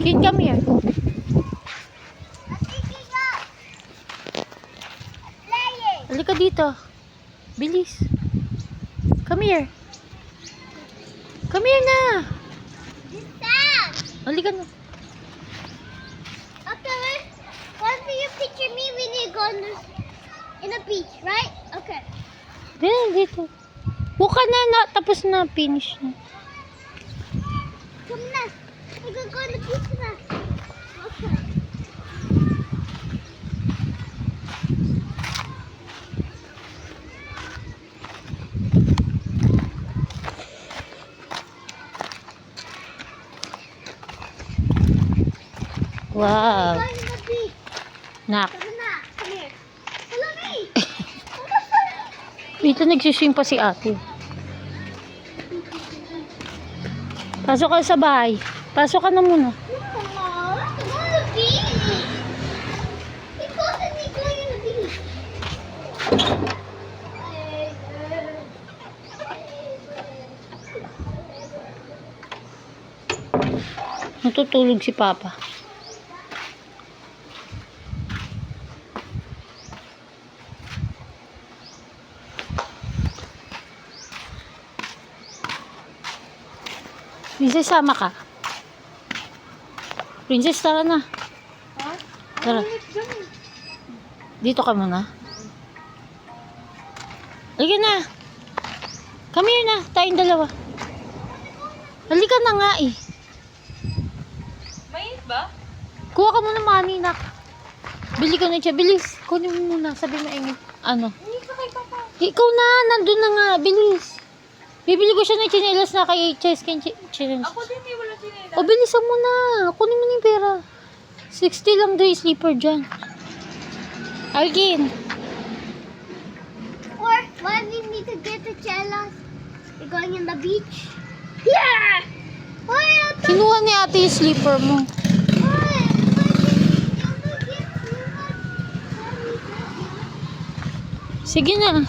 Kid, come here. Halika dito. Bilis. Come here. Come here na. Halika na. Okay, what will you picture me when you go in a beach, right? Okay. Dito. Buka na, tapos na, finish na. Come na. We're gonna go on the beach na. Okay. Wow. Go on the beach. Nak. Come na. Come here. Follow me. Dito nagsiswim pa si ate. Pasok ka sa bahay. Pasok ka na muna. Aw, let's go on the beach. Because we go on the beach. Natutulog si Papa. Princess, sama ka. Princess, tara na. Tara. Dito ka muna. Halika na. Come here na. Tayong dalawa. Halika na nga eh. Mainit ba? Kuha ka muna mani, nak. Bili ka na siya. Bilis. Kunin mo muna. Sabi mo ingit. Ano? Hindi ka kay Papa. Ikaw na. Nandun na nga. Bilis. Bibili ko siya ng chinelas na kay Cheskin chinelas. Ako din eh, wala sinila. O, bilisan mo na. Kunin mo na yung pera. 60 lang daw yung sleeper dyan. Algin. Or why we need to get the chelas? We're going in the beach. Yeah. Why? Kinuha ni ate yung sleeper mo. Sige na.